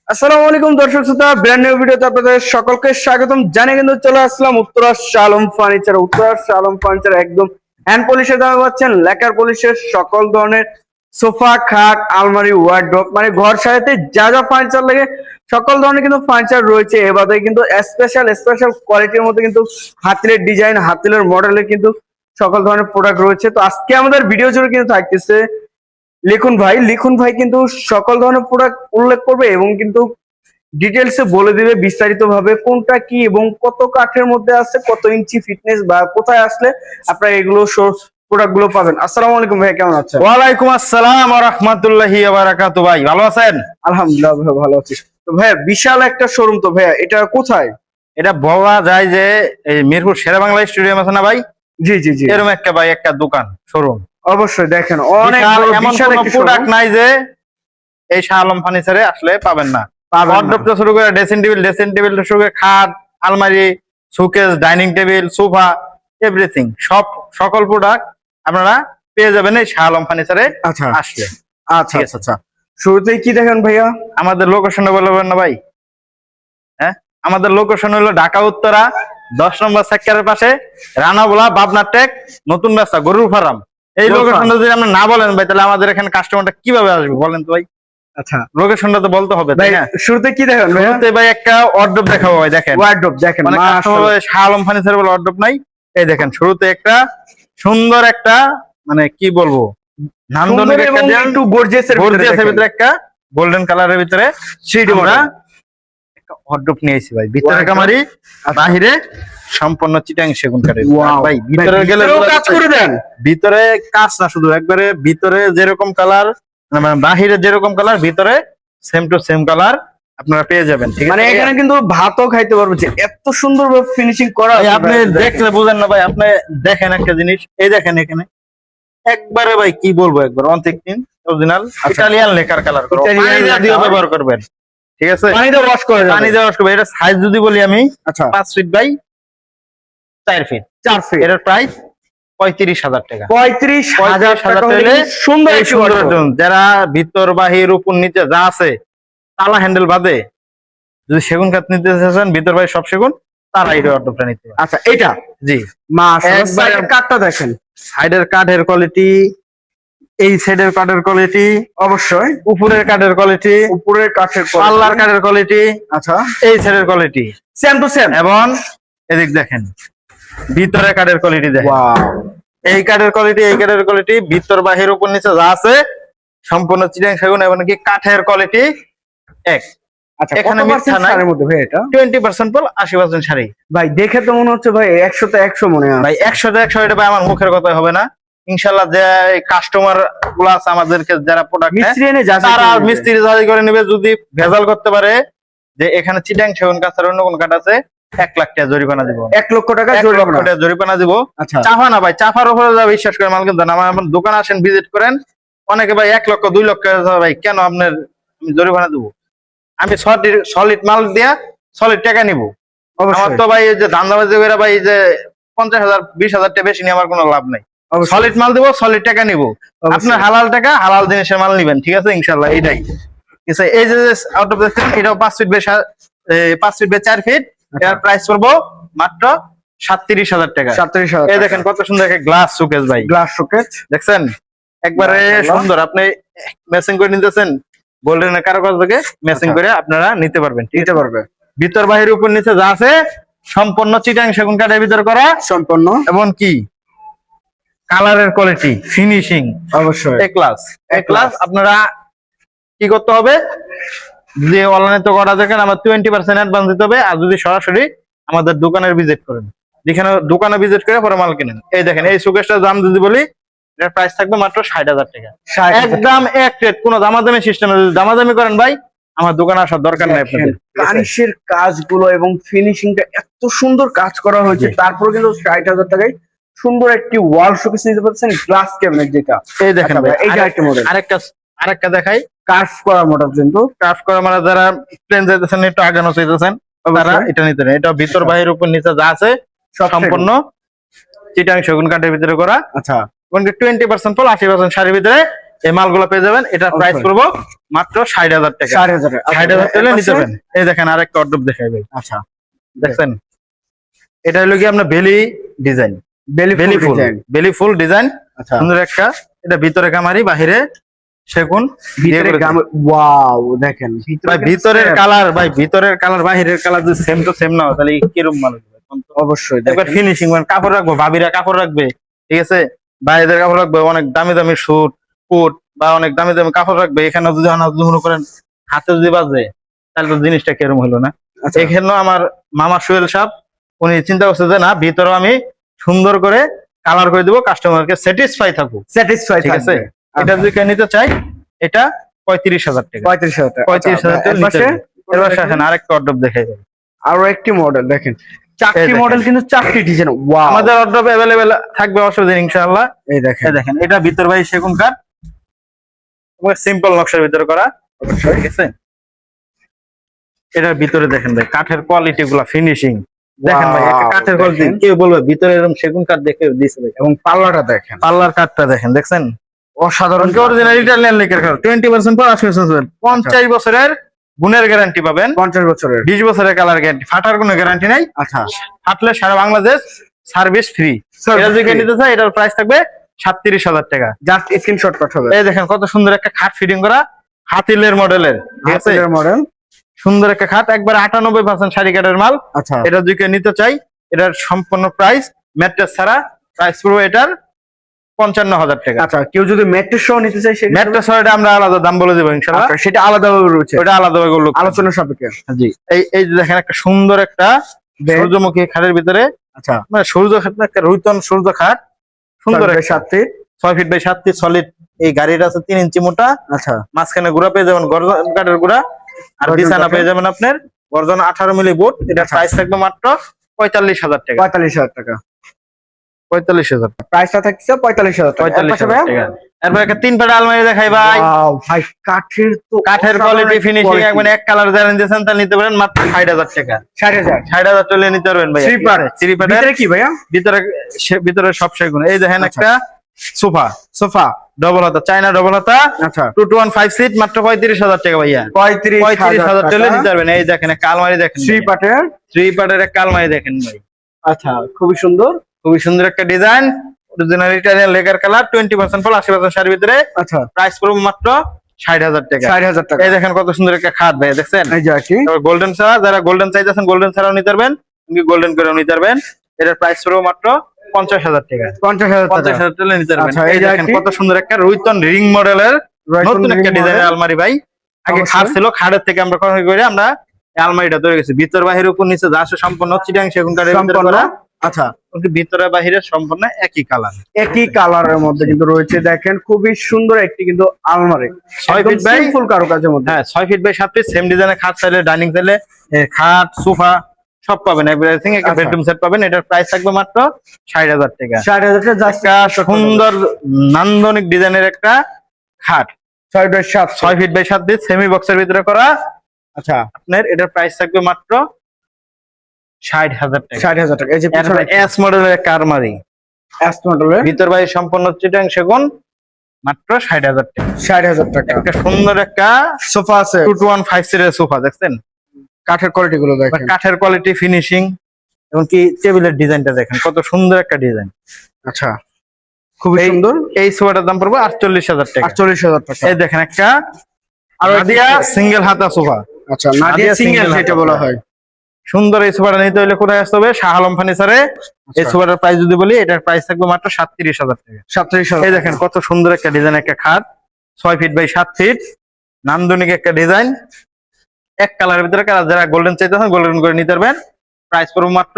আসসালামু আলাইকুম দর্শক শ্রোতা, ব্র্যান্ড নিউ ভিডিওতে আপনাদের সকলকে স্বাগতম জানিয়ে কিন্তু চলে আসলাম উত্তরা শালম ফার্নিচার একদম হ্যান্ড পলিশের দামে পাচ্ছেন, লেকার পলিশের সকল ধরনের সোফা, খাট, আলমারি, ওয়ার্ডরোব, মানে ঘর সাজাতে যা যা ফার্নিচার লাগে সকল ধরনের কিন্তু ফার্নিচার রয়েছে। এবারে কিন্তু স্পেশাল স্পেশাল কোয়ালিটির মধ্যে কিন্তু হাতিলের ডিজাইন, হাতিলের মডেলের কিন্তু সকল ধরনের প্রোডাক্ট রয়েছে। তো আজকে আমাদের ভিডিও জুড়ে কিন্তু থাকতেছে লিখুন ভাই কিন্তু সকল ধরনের প্রোডাক্ট উল্লেখ করবে এবং কিন্তু ডিটেলসে বলে দিবে বিস্তারিত ভাবে কোনটা কি এবং কত কাঠের মধ্যে আছে, কত ইঞ্চি ফিটনেস বা কোথায় আসলে আপনারা এগুলো প্রোডাক্ট গুলো পাবেন। আসসালামু আলাইকুম ভাই, কেমন আছেন? ওয়ালাইকুম আসসালাম ওয়া রাহমাতুল্লাহি ওয়া বারাকাতুহু। ভাই ভালো আছেন? আলহামদুলিল্লাহ ভাই, ভালো আছি। তো ভাইয়া বিশাল একটা শোরুম, তো ভাইয়া এটা কোথায়? এটা বলা যায় যে এই মিরপুর শেরেবাংলা স্টেডিয়াম আছে না ভাই, জি জি জি, এরকম একটা ভাই একটা দোকান শোরুম। অবশ্যই দেখেন অনেক এমন বিশাল কোনো একটা প্রোডাক্ট showroom। নাই যে এই শাহ আলম ফার্নিচারে আসলে পাবেন না। পাবেন না। ওয়ার্ডরোব থেকে শুরু করে ড্রেসিং টেবিল থেকে শুরু করে খাট, আলমারি, showcase, dining table, sofa, everything সকল প্রোডাক্ট আপনারা পেয়ে যাবেন এই শাহ আলম ফার্নিচারে আচ্ছা আসলে। আচ্ছা ঠিক আচ্ছা আচ্ছা, শুরুতেই কি দেখেন ভাইয়া? আমাদের লোকেশনটা বলবেন না ভাই? হ্যাঁ, আমাদের লোকেশন হলো ঢাকা উত্তরা 10 নম্বর সেক্টরের পাশে, রানাবোলা, পাবনা টেক, নতুন রাস্তা, গরুর ফার্ম। এই গরুর লোকেশনটা যদি আপনি না বলেন ভাই, তাহলে আমাদের এখানে কাস্টমারটা কিভাবে আসবে বলেন তো ভাই? আচ্ছা লোকেশনটা তো বলতে হবে, ভাই, তাই না? শুরুতে কি দেখেন ভাইয়া? শুরুতে ভাই একটা ওয়ার্ডরোব দেখাবো ভাই, দেখেন। ওয়ার্ডরোব দেখেন, মানে মাশাআল্লাহ। শাহ আলম ফার্নিচার বলে ওয়ার্ডরোব নাই। এই দেখেন, শুরুতে একটা সুন্দর একটা, মানে কি বলবো, নান্দনিক সুন্দর এবং একটা একটু গর্জিয়াসের ভিতরে একটা গোল্ডেন কালারের ভিতরে আমরা একটা ওয়ার্ডরোব নিয়েছি ভাই। ভিতরে কামারি, বাহিরে সম্পূর্ণ চিটাং সেগুন কাঠের। ভাই ভিতরে গেলে কাজ করে দেন। ভিতরে কাজ না, শুধু একবারে ভিতরে যেরকম কালার, মানে বাহিরে যেরকম কালার, ভিতরে সেম টু সেম কালার আপনারা পেয়ে যাবেন। ঠিক আছে, মানে এখানে কিন্তু ভাতও খাইতে পারবো, যে এত সুন্দর ভাবে ফিনিশিং করা ভাই আছে আপনি ভাই, দেখলে বুঝেন না ভাই। আপনি দেখেন একটা জিনিস, এই দেখেন এখানে একবারে ভাই কি বলবো, একবার অনথিকটিন অরিজিনাল ইটালিয়ান লেকার কালার করো, Italian দিয়ে লেকার। ব্যবহার করবেন। ঠিক আছে, পানিতে ওয়াশ করে পানি দেওয়া আসবে। এটা সাইজ যদি বলি আমি, আচ্ছা 5 ফিট বাই 4 ফিট। 4 ফিট, এটার প্রাইস 35,000 টাকা। 35,000 টাকা হলে হলে সুন্দর এই একটি সুন্দর wardrobe। একজন, যারা ভিতর বাহির উপর নিচে যা আছে তালা হ্যান্ডেল বাদে যদি সেগুন কাঠ নিতে চাচ্ছেন, ভিতর বাহির সব সেগুন, তারা এই অর্ডারটা নিতে পারে। আচ্ছা এটা জি, মাশাআল্লাহ, একবারে- সাইডের কাটটা দেখেন, সাইডের কাঠের কোয়ালিটি, এই সাইডের কাঠের কোয়ালিটি, অবশ্যই উপরের কাঠের কোয়ালিটি, উপরের কাঠের পাল্লার কাঠের কোয়ালিটি, আচ্ছা এই সাইডের কোয়ালিটি, সেম টু সেম। এবং এদিক দেখেন ভিতরের কাঠের কোয়ালিটি দেখেন। ওয়াও, এই কাঠের কোয়ালিটি, এই কাঠের কোয়ালিটি, ভিতর বাহির উপর নিচে যা আছে সম্পূর্ণ চিটাং সেগুন, এবং কি কাঠের কোয়ালিটি এক। আচ্ছা এখানে কত মিথ্যা পার্সেন্ট নাই। ছাড়ের মধ্যে ভাই এটা? 20% বল, 80% শাড়ি। ভাই দেখে তো মনে হচ্ছে ভাই 100 তে 100 মনে হয় ভাই 100 তে 100, এটা ভাই আমার মুখের কথা হবে না। ইনশাল্লাহ যে কাস্টমার গুলো আছে আমাদেরকে, যারা প্রোডাক্ট মিস্ত্রি এনে যাচাই তারা করে নেবে। মিস্ত্রি যাচাই করে নেবে। যদি ভেজাল করতে পারে যে এখানে চিটাং সেগুন কাঠ ছাড়া অন্য কোন কাঠ আছে, 1 লাখ টাকা জরিমানা দিব। 1 লক্ষ টাকা 1 লক্ষ জরিমানা। টাকা জরিমানা দিব। আচ্ছা চাফা না ভাই, চাফার উপরে যা বিশ্বাস করে মাল কিনতে না। আমার দোকান আসেন, ভিজিট করেন। অনেকে ভাই 1 লক্ষ 2 লক্ষ ভাই কেন আপনার আমি জরিমানা দিব? আমি সলিড মাল দিয়া সলিড টাকা নিব। আমার অবশ্যই তো ভাই এই যে ধান্দাবাজি করে ভাই যে 50,000 20,000 টাকা বেশি নিয়ে আমার কোনো লাভ নাই। অবশ্যই, সলিড মাল দিব, সলিড টাকা নিব। অবশ্যই। আপনার হালাল টাকা হালাল জিনিসের মাল নিবেন, ঠিক আছে ইনশাল্লাহ। এইটাই ঠিক আছে। এই যে আউট অফ দেখছেন, এটাও 5 ফিট বাই 4 ফিট। এর প্রাইস পড়বো মাত্র 37,000 টাকা। 37,000 এই দেখেন কত সুন্দর একটা গ্লাস শোকেস ভাই, গ্লাস শোকেস দেখছেন একবারে মাশাআল্লাহ। সুন্দর। আপনি ম্যাচিং করে নিতেছেন, গোল্ডেন কারুকাজ থেকে ম্যাচিং আচ্ছা। করে আপনারা নিতে পারবেন। ঠিক নিতে আছে, পারবে ভিতর বাহির উপর নিচে যা আছে সম্পূর্ণ চিটাং সেগুন কাঠের ভিতর করা, সম্পন্ন, এবং কি কালারের কোয়ালিটি, ফিনিশিং অবশ্যই এ ক্লাস। A class। আপনারা কি করতে হবে, যে অনলাইনে তো করা দেখেন, আমার 20% অ্যাডভান্স দিতে হবে। আর যদি সরাসরি আমাদের দোকানের ভিজিট করেন, যেখানে দোকানে ভিজিট করে পরে মাল কিনেন। এই দেখেন এই শোকেসটার দাম যদি বলি, এটার প্রাইস থাকবে মাত্র 60,000 টাকা। 60,000 একদম এক রেট, কোনো দামাদামি সিস্টেম। যদি দামাদামি করেন ভাই, আমার দোকানে আসার দরকার নেই আপনাদের। কানিশের কাজগুলো এবং ফিনিশিংটা এত সুন্দর কাজ করা হয়েছে, জি। তারপর কিন্তু 60,000 টাকায় সুন্দর একটি ওয়াল শোকেস নিতে পারছেন, গ্লাস ক্যাবিনেট যেটা। এই দেখেন আচ্ছা ভাই, ভাই, এইটা একটা মডেল আরেকটা দেখাই। কার্ভ করা মডেল কিন্তু ক্রাফট করা, মানে যারা প্লেন যাইতেছেন, একটু আগানো চাইতেছেন, তারা অবশ্যই। এটা নিতে নেই। এটা ভিতর আচ্ছা। বাহির উপর নিচে যা আছে সব সম্পূর্ণ চিটাং সেগুন কাঠের ভিতরে করা। আচ্ছা 20% পল, 80% শাড়ির ভিতরে এই মালগুলো পেয়ে যাবেন। এটার প্রাইস অবশ্যই। পড়বো মাত্র 60,000 টাকা। 60,000 60,000 টাকা নিতে পারেন। এই দেখেন আরেকটা অর্ডার দেখাই ভাই, আচ্ছা দেখছেন এটা হলো কি আপনার বেলি ডিজাইন, বেলি ফুল ডিজাইন। বেলি ফুল ডিজাইন, আচ্ছা সুন্দর একটা। এটা ভিতরে কামারি, বাহিরে সেগুন দিয়ে ভিতরে করেছে। ওয়াও দেখেন ভাই ভিতরের কালার, ভাই ভিতরের কালার বাহিরের কালার যদি সেম টু সেম না হয় তাহলে কিরকম মানুষ হবে? অবশ্যই একবার দেখেন ফিনিশিং, মানে কাপড় রাখবো, ভাবিরা কাপড় রাখবে, ঠিক আছে, ভাইদের কাপড় রাখবে, অনেক দামি দামি স্যুট কোট বা অনেক দামি দামি কাপড় রাখবে, এখানে যদি মনে করেন হাতে যদি বাজে তাহলে তো জিনিসটা কিরকম হলো না? আচ্ছা এখানেও আমার মামা সোহেল সাহেব উনি চিন্তা করছে যে না, ভিতরেও আমি সুন্দর করে কালার করে দিব, কাস্টমারকে স্যাটিসফাই থাকুক, স্যাটিসফাই ঠিক আছে। এটা যদি কেউ নিতে চাই এটা 35,000 টাকা। 35,000 টাকা। 35,000 টাকা নিতে হবে। এর পাশে আসেন আরেকটা অর্ডার দেখাই দেবো। আরো একটি মডেল দেখেন, চারটি দেখেন। মডেল কিন্তু চারটি ডিজাইন। ওয়াও আমাদের অর্ডার অ্যাভেলেবেল থাকবে, অসুবিধা নেই ইনশাআল্লাহ। এই দেখেন এই দেখেন এটা ভিতর ভাই সেগুন কাঠ, সিম্পল নকশার ভিতরে করা, ঠিক আছে। এটার ভিতরে দেখেন ভাই কাঠের কোয়ালিটি গুলা, ফিনিশিং দেখেন ভাই, একটা Wow, কাঠের কোয়ালিটি দেখেন। কেউ বলবে ভিতরে এরকম সেগুন কাঠ দেখে দিছে ভাই। এবং পাল্লাটা দেখেন পাল্লার কাঠটা দেখেন, দেখছেন অসাধারণ। অরিজিনাল ইটালিয়ান লেকের কাঠ, 20% পর 80%, 50 বছরের গুণের গ্যারান্টি পাবেন, 50 বছরের 20 বছরের কালার গ্যারান্টি, ফাটার কোনো গ্যারান্টি নাই। আচ্ছা ফাটলে সারা বাংলাদেশ সার্ভিস ফ্রি। এটা যদি কেউ নিতে চায় এটার প্রাইস থাকবে 37,000 টাকা। জাস্ট স্ক্রিনশট পাঠাবে। এই দেখেন কত সুন্দর একটা খাট ফিটিং করা, হাতিলের মডেলের, ঠিক আছে, মডেল সুন্দর একটা খাট, একবার 98% শাড়ি কাঠের মাল। আচ্ছা এটা যদি কেউ নিতে চাই এটার সম্পূর্ণ প্রাইস ম্যাট্রেস ছাড়া প্রাইস পড়বে এটার 55,000 টাকা। আচ্ছা কেউ যদি ম্যাট্রেস সহ নিতে চায় সেটা ম্যাট্রেস ছাড়া এটা আমরা আলাদা দাম বলে দেবো ইনশাআল্লাহ, আচ্ছা, সেটা আলাদাভাবে রয়েছে, ওটা আলাদা ভাবে লোক আলোচনা সাপেক্ষে। জি। এই যে দেখেন একটা সুন্দর একটা Bed। সূর্যমুখী খাটের ভিতরে, আচ্ছা মানে সূর্য খাট না, একটা রুইতন সূর্য খাট, সুন্দর একটা 7 feet 6 feet by 7 feet solid. এই গাড়িটা আছে 3 ইঞ্চি মোটা, আচ্ছা মাঝখানে গুড়া পেয়ে যাবেন গর্জন কাঠের গুড়া, আর গর্জন বিছানা কাঠের। পেয়ে যাবেন আপনার গর্জন 18 মিলি বোর্ড। এটা আচ্ছা। প্রাইস থাকবে মাত্র 45,000 টাকা। 45,000 টাকা 45,000 প্রাইসটা থাকছে 45,000 টাকা। 45,000 টাকা। এরপর একটা 3 পাটা আলমারি দেখাই ভাই, Wow, ভাই কাঠের তো কাঠের অসাধারণ কোয়ালিটি একটা ফিনিশিং quality। একবার এক কালার যারা দিয়েছেন তা নিতে পারেন মাত্র 60,000 টাকা। 60,000 60,000 টাকা নিতে পারবেন ভাই। Three part. থ্রি পার্টের ভিতরে কি ভাইয়া? ভিতরে ভিতরে সব সেগুন। এই দেখেন আচ্ছা। একটা সোফা, সোফা ডবল হাতা, চাইনা ডবল হাতা, আচ্ছা 215 সিট, মাত্র 35,000 টাকা ভাইয়া। 35,000 টাকা নিতে পারবেন। এই দেখেন একটা আলমারি দেখেন, থ্রি পার্টের। 3 পার্টের একটা আলমারি দেখেন ভাই, আচ্ছা খুবই সুন্দর। খুবই সুন্দর একটা design, original Italian lacquer colour, 20% ফল, 80% শাড়ির ভিতরে, আচ্ছা প্রাইস পড়বে মাত্র 60,000 টাকা। 60,000 টাকা। এই দেখেন কত সুন্দর একটা খাট ভাই, দেখছেন এই যে কি গোল্ডেন ছাড়া, যারা গোল্ডেন চাইতেছেন গোল্ডেন ছাড়াও নিতে পারবেন, গোল্ডেন করেও নিতে পারবেন। এটার প্রাইস পড়বে মাত্র 50,000 টাকা। 50,000 টাকা। 50,000 টাকা নিতে পারবেন। আচ্ছা, এই এই যে দেখেন একটি। কত সুন্দর একটা রুইতন রিং মডেলের রয়টন নতুন একটা ring ডিজাইনের model। আলমারি ভাই। আগে অবশ্যই। খাট ছিল, খাটের থেকে আমরা কনফিগার করে আমরা এই আলমারিটা তৈরি করেছি। ভিতর বাহির উপর নিচে যা আছে সম্পূর্ণ চিটাং সেগুন কাঠের ভিতরে সম্পূর্ণ করা, আচ্ছা কিন্তু ভিতরে বাহিরে সম্পূর্ণ একই কালার। একই কালারের মধ্যে কিন্তু রয়েছে, দেখেন খুবই সুন্দর একটি কিন্তু আলমারি, 6 ফিট বাই, সিম্পল কারুকাজের মধ্যে। হ্যাঁ 6 ফিট বাই 7 ফিট, সেম ডিজাইনের খাট চাইলে, ডাইনিং চাইলে, খাট সোফা সব পাবেন, এভরিথিং। একটা আচ্ছা। বেডরুম সেট পাবেন। এটার প্রাইস থাকবে মাত্র 60,000 টাকা। 60,000 টাকা জাস্ট একটা সুন্দর নান্দনিক ডিজাইনের একটা খাট, 6/7 6 ফিট বাই 7 ফিট, সেমি বক্সের ভিতরে করা। আচ্ছা আপনার এটার প্রাইস থাকবে মাত্র 60,000 টাকা। 60,000 টাকা। এই যে এরপরে পিছনে এস মডেলের একটা আলমারি, এস মডেলের ভিতর বাইরে সম্পূর্ণ চিটাং সেগুন, মাত্র 60,000 টাকা। 60,000 টাকা। একটা সুন্দর একটা সোফা আছে 215 সিটের সোফা, দেখছেন কাঠের কোয়ালিটি গুলো দেখেন। কাঠের কোয়ালিটি, ফিনিশিং, এমনকি টেবিলের ডিজাইনটা দেখেন কত সুন্দর একটা ডিজাইন। আচ্ছা খুবই এই- সুন্দর। এই সোফাটার দাম পড়বে 48,000 টাকা। 48,000 টাকা। এই দেখেন একটা আরো নাদিয়া সিঙ্গেল হাতা সোফা, আচ্ছা নাদিয়া নাদিয়া সিঙ্গেল single যেটা হাতা। বলা হয়। সুন্দর। এই সোফাটা নিতে হলে কোথায় আসতে হবে? শাহ আলম ফার্নিচারে। এই সোফাটার প্রাইস যদি বলি, এটার প্রাইস থাকবে মাত্র 37,000 টাকা। 37,000 এই দেখেন কত সুন্দর একটা ডিজাইন, একটা খাট 6 ফিট বাই 7 ফিট, নান্দনিক একটা ডিজাইন, এক কালারের ভিতরে কালার। যারা গোল্ডেন চাইতেছেন গোল্ডেন করে নিতে পারবেন। প্রাইস পড়বে মাত্র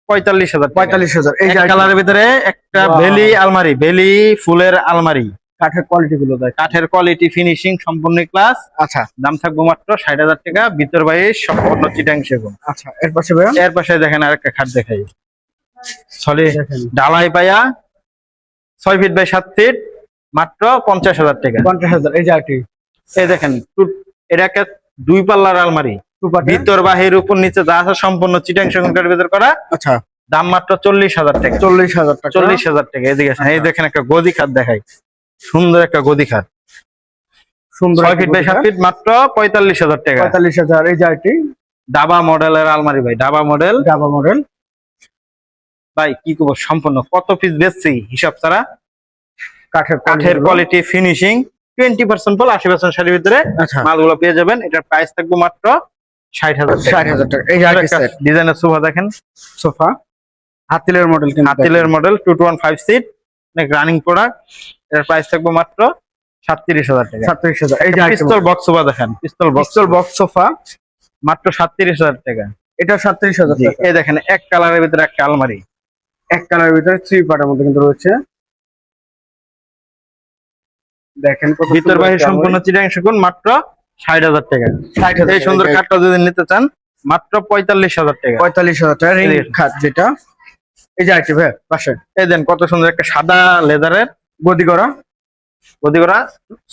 45,000 টাকা। 45,000। এই এক যে কালারের ভিতরে একটা Wow. বেলি আলমারি, বেলি ফুলের আলমারি, কাঠের কোয়ালিটি গুলো দেখেন। কাঠের কোয়ালিটি, ফিনিশিং সম্পূর্ণ ক্লাস। আচ্ছা দাম থাকবে মাত্র 60,000 টাকা। ভিতর বাইরে সম্পূর্ণ চিটাং সেগুন। আচ্ছা এর পাশে ভাইয়া এর পাশে দেখেন আরেকটা খাট দেখাই, সলি দেখেন ঢালাই পায়া, 6 ফিট বাই 7 ফিট, মাত্র 50,000 টাকা। 50,000। এই যে আটি এই দেখেন এটা একটা 2 পাল্লার আলমারি, টুপাটা ভিতর বাহির উপর নিচে যা আছে সম্পূর্ণ চিটাং সেগুন কাঠের ভিতর করা। আচ্ছা দাম মাত্র 40,000 টাকা। 40,000 টাকা। 40,000 টাকা। এদিকে আসেন, এই দেখেন একটা গদি খাট দেখাই, সুন্দর একটা গদি খাট, সুন্দর 6 ফিট বাই 7 ফিট মাত্র 45,000 টাকা। 45,000। এই যে আরেকটি ডাবা মডেলের আলমারি ভাই, ডাবা মডেল। ডাবা মডেল ভাই কি করবো, সম্পূর্ণ কত পিস বেচছি হিসাব ছাড়া। কাঠের কাঠের কোয়ালিটি, ফিনিশিং 20% বল 80% শাড়ির ভিতরে আচ্ছা মালগুলো পেয়ে যাবেন। এটার প্রাইস থাকবে মাত্র 60,000 টাকা। 60,000 টাকা। এই যে আরেকটি সেট ডিজাইনের সোফা দেখেন, সোফা হাতিলের মডেল, কিন্তু হাতিলের মডেল 215 সিট, রানিং প্রোডাক্ট। এটার প্রাইস থাকবে মাত্র 37,000 টাকা। 37,000। এই যে আরেকটি পিস্তল বক্স সোফা দেখেন, পিস্তল বক্স সোফা মাত্র 37,000 টাকা। এটা 37,000 জি, টাকা। এই দেখেন এক কালারের ভিতরে একটা আলমারি, এক কালারের ভিতরে 3 পার্টের মধ্যে কিন্তু রয়েছে। দেখেন কত ভিতর বাহির সম্পূর্ণ চিটাং সেগুন, মাত্র 60,000 টাকা। 60,000। এই সুন্দর খাটটা যদি নিতে চান মাত্র 45,000 টাকা। 45,000 টাকা রিং খাট যেটা। এই যে আরেকটি ভাই পাশে এই দেন কত সুন্দর একটা সাদা লেদারের গদি করা গদি করা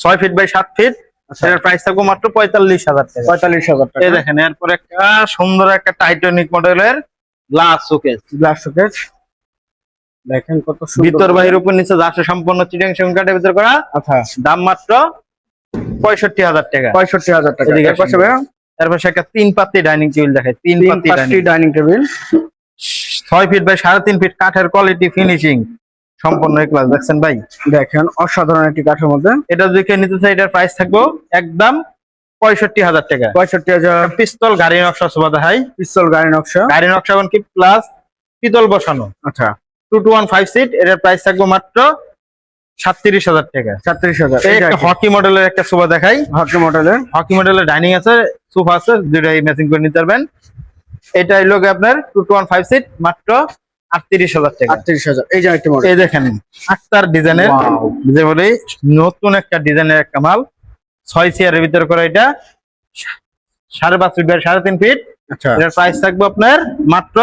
6 ফিট বাই 7 ফিট। এটার প্রাইস থাকবে মাত্র 45,000 টাকা। 45,000 টাকা। এই দেখেন এরপর একটা সুন্দর একটা টাইটানিক মডেলের গ্লাস শোকেস, গ্লাস শোকেস দেখেন কত সুন্দর। ভিতর বাহির উপর নিচে যা আছে সম্পূর্ণ চিটাং সেগুন কাঠের ভিতর করা। আচ্ছা দাম মাত্র 65,000 টাকা। 65,000 টাকা। এদিকে এর পাশে ভাই তারপর একটা 3 পাতি ডাইনিং টেবিল দেখায়, 3 পাতি dining table 6 feet by 3.5 feet, কাঠের কোয়ালিটি, ফিনিশিং সম্পূর্ণ ক্লাস দেখছেন ভাই। দেখেন অসাধারণ একটি কাঠের মধ্যে। এটা যদি কেউ নিতে চাই এটার প্রাইস থাকবে একদম 65,000 টাকা। 65,000। পিস্তল গাড়ি নকশা সোফা দেখাই, পিস্তল গাড়ি নকশা। গাড়ি নকশা কি প্লাস পিতল বসানো, আচ্ছা 2215 সিট। এটার প্রাইস থাকবে মাত্র 37,000 টাকা। 37,000। এই একটা হকি মডেলের একটা সোফা দেখাই, হকি মডেলের হকি মডেলের ডাইনিং আছে, সোফা আছে, দুটাই ম্যাচিং করে নিতে পারবেন। এটা হলো আপনার 2215 সিট, মাত্র 38,000 টাকা। 38,000। এই যে আরেকটি মডেল। এই দেখেন আক্তার ডিজাইনের, Wow! যে বলি নতুন একটা ডিজাইনের একটা মাল, 6 চেয়ারের ভিতর করে। এটা 5.5 ফিট বাই 3.5 ফিট। আচ্ছা এটার প্রাইস থাকবে আপনার মাত্র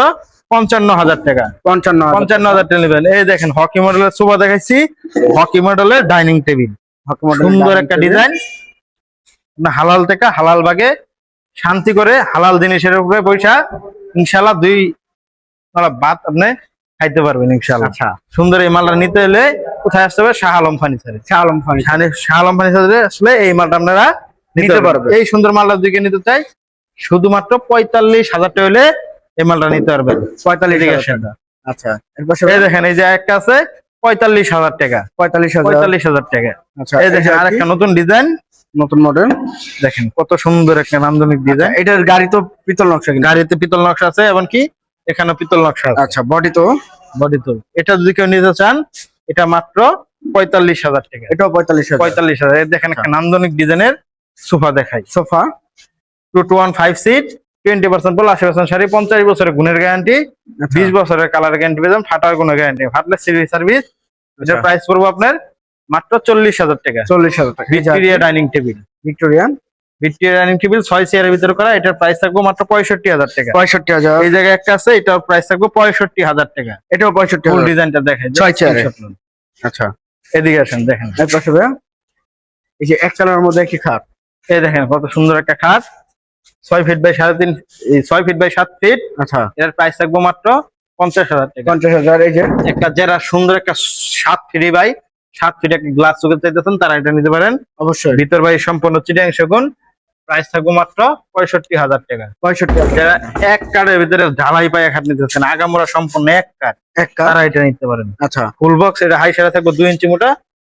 55,000 টাকা। 55,000 টাকা নেবেন। এই দেখেন হকি মডেলের সোফা দেখাইছি, হকি মডেলের ডাইনিং টেবিল, হকি মডেল সুন্দর একটা ডিজাইন। হালাল থেকে হালাল ভাগে শান্তি করে হালাল জিনিসের উপরে পয়সা ইনশাল্লাহ 2 ভাত আপনি খাইতে পারবেন ইনশাল্লাহ। আচ্ছা সুন্দর এই মালটা নিতে হলে কোথায় আসতে হবে? শাহ আলম ফার্নিচারে। শাহ আলম ফার্নিচার। শাহ আলম ফার্নিচারে আসলে এই মালটা আপনারা নিতে পারবেন। এই সুন্দর মালটা দিকে নিতে চাই শুধুমাত্র 45,000 টাকা হলে এই মালটা নিতে পারবেন। 45,000 টাকা। আচ্ছা এর পাশে এই দেখেন এই যে একটা আছে 45,000 টাকা। 45,000 টাকা। আচ্ছা এই দেখেন আরেকটা নতুন ডিজাইন, নতুন মডেল। দেখেন কত সুন্দর একটা নান্দনিক ডিজাইন। এটার গাড়ি তো পিতল নকশা, কিন্তু গাড়িতে পিতল নকশা আছে, এমনকি এখানে পিতল নকশা আছে। আচ্ছা বডি তো বডি তো। এটা যদি কেউ নিতে চান এটা মাত্র 45,000 টাকা। এটাও 45,000। 45,000। এই দেখেন একটা নান্দনিক ডিজাইনের সোফা দেখাই, সোফা 2215 সিট, 20% বল 80% শাড়ি, 50 বছরের গুণের গ্যারান্টি, 20 বছরের কালার গ্যারান্টি পেয়ে যাবেন, ফাটার কোনো গ্যারান্টি, ফাটলে সিরি সার্ভিস। এটার প্রাইস পড়বো আপনার মাত্র 40,000 টাকা। 40,000 টাকা। Victoria dining table, Victorian Victoria dining table 6 চেয়ারের ভিতরে করা। এটার প্রাইস থাকবে মাত্র 65,000 টাকা। 65,000। এই জায়গায় একটা আছে, এটার প্রাইস থাকবে 65,000 টাকা। এটাও ফুল 65,000। ডিজাইনটা দেখেন 6 চেয়ারে। আচ্ছা এদিকে আসেন দেখেন, এর পাশে ভাই এই যে এক কালারের মধ্যে একটি খাট। এই দেখেন কত সুন্দর একটা খাট, 6 feet by 3.5, 6 feet by 7 feet. আচ্ছা এটার প্রাইস থাকবে মাত্র 50,000 টাকা। 50,000। এই যে একটা যারা সুন্দর একটা 7 ফিট বাই 7 ফিট একটা গ্লাস চোখে চাইতেছেন তারা এটা নিতে পারেন। অবশ্যই ভিতর বাই সম্পূর্ণ চিটাং সেগুন, প্রাইস থাকবে মাত্র 65,000 টাকা। 65,000। যারা এক কাঠের ভিতরে ঢালাই পায়ে খাট নিতেছেন, আগামোড়া সম্পূর্ণ এক কাঠ, এক কাঠ। তারা এটা নিতে পারেন। আচ্ছা ফুল বক্স, এটা হাই সারা থাকবে 2 ইঞ্চি মোটা,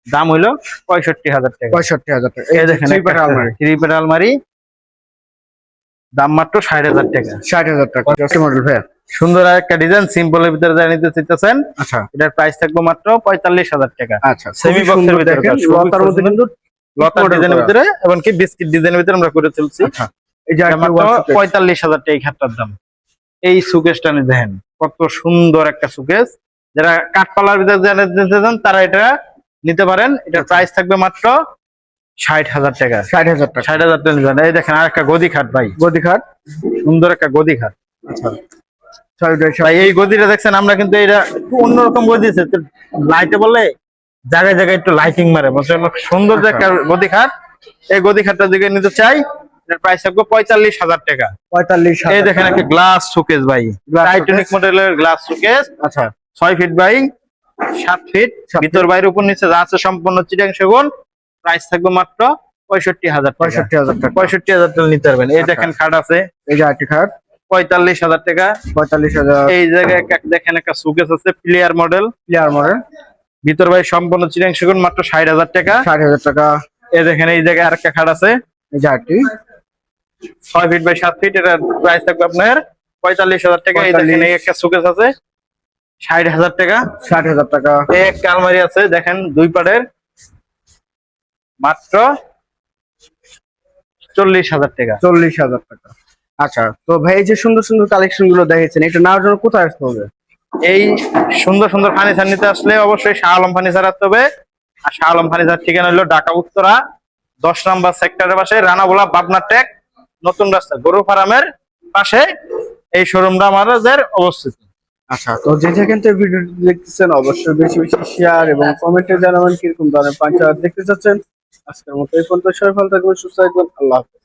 দাম হইলো 65,000 টাকা। 65,000 টাকা। এই দেখেন থ্রি পার্ট আলমারি 3 পেট আলমারি, দাম মাত্র 60,000 টাকা। 60,000 টাকা। কি মডেল ভাই? সুন্দর আর একটা ডিজাইন, সিম্পলের ভিতরে যা নিতে চাইতেছেন আচ্ছা এটার প্রাইস থাকবে মাত্র 45,000 টাকা। আচ্ছা সেমি বক্সের ভিতরে কাজ, লতার মধ্যে কিন্তু লতা ডিজাইনের ভিতরে, এমনকি বিস্কিট ডিজাইনের ভিতরে আমরা করে চলছি। আচ্ছা এই যে এটা মাত্র 45,000 টাকা এই খাটটার দাম। এই সুকেসটা নিয়ে দেখেন কত সুন্দর একটা সুকেস, যারা কাঠপালার ভিতরে যারা নিতে চান তারা এটা নিতে পারেন। এটার প্রাইস থাকবে মাত্র 60,000 টাকা। 60,000 টাকা। 60,000 টাকা নিবেন। এই দেখেন আর একটা গদি খাট ভাই, গদি খাট। সুন্দর একটা গদি খাট। আচ্ছা ভাই এই গদিটা দেখছেন, আমরা কিন্তু এটা একটু অন্যরকম গদি আছে, লাইটে বললে জায়গায় জায়গায় একটু লাইটিং মারে, বুঝছেন? সুন্দর যে একটা গদি খাট। এই গদি খাটটা দিকে নিতে চাই এর প্রাইস থাকবে 45,000 টাকা। 45,000। এই দেখেন একটা গ্লাস শোকেস ভাই, Glass টাইটানিক মডেলের গ্লাস শোকেস, আচ্ছা 6 ফিট বাই 7 ফিট, ভিতর বাইরে উপর নিচে যা আছে সম্পূর্ণ চিটাং সেগুন, প্রাইস থাকবে মাত্র 65,000 টাকা। 65,000 টাকা। 65,000 টাকা নিতে পারবেন। এই দেখেন খাট আছে এই যে আরেকটি খাট 45,000 টাকা। 45,000 এই জায়গায় দেখেন একটা সুকেস আছে প্লেয়ার মডেল, প্লেয়ার মডেল ভিতর ভাই সম্পূর্ণ চিরাং সেগুন, মাত্র 60,000 টাকা। 60,000 টাকা। এই দেখেন এই জায়গায় আরেকটা খাট আছে এই যে আরেকটি 6 ফিট বাই 7 ফিট, এটা প্রাইস থাকবে আপনার 45,000 টাকা। এই দেখেন এই একটা সুকেস আছে 60,000 টাকা। 60,000 টাকা। এই একটা আলমারি আছে দেখেন 2 পাটের, মাত্র 40,000 টাকা। 40,000 টাকা। আচ্ছা, তো ভাই এই যে সুন্দর সুন্দর কালেকশন গুলো দেখাচ্ছেন, এটা নেওয়ার জন্য কোথায় আসতে হবে? এই সুন্দর সুন্দর ফার্নিচার নিতে আসলে অবশ্যই শাহ আলম ফার্নিচার আসতে হবে। আর শাহ আলম ফার্নিচার ঠিকানা হলো ঢাকা উত্তরা 10 নম্বর সেক্টরের পাশে, রানাবোলা পাবনা টেক নতুন রাস্তা গরু ফার্মের পাশে এই শোরুমটা আমাদের অবস্থিত। আচ্ছা, তো যে যেখান থেকে ভিডিও দেখতেছেন অবশ্যই বেশি বেশি শেয়ার এবং কমেন্টে জানাবেন কিরকম ধরনের ফার্নিচার দেখতে চাচ্ছেন। আজকের মতো এই পর্যন্ত, সবাই ভালো থাকবেন, সুস্থ থাকবেন, আল্লাহ হাফেজ।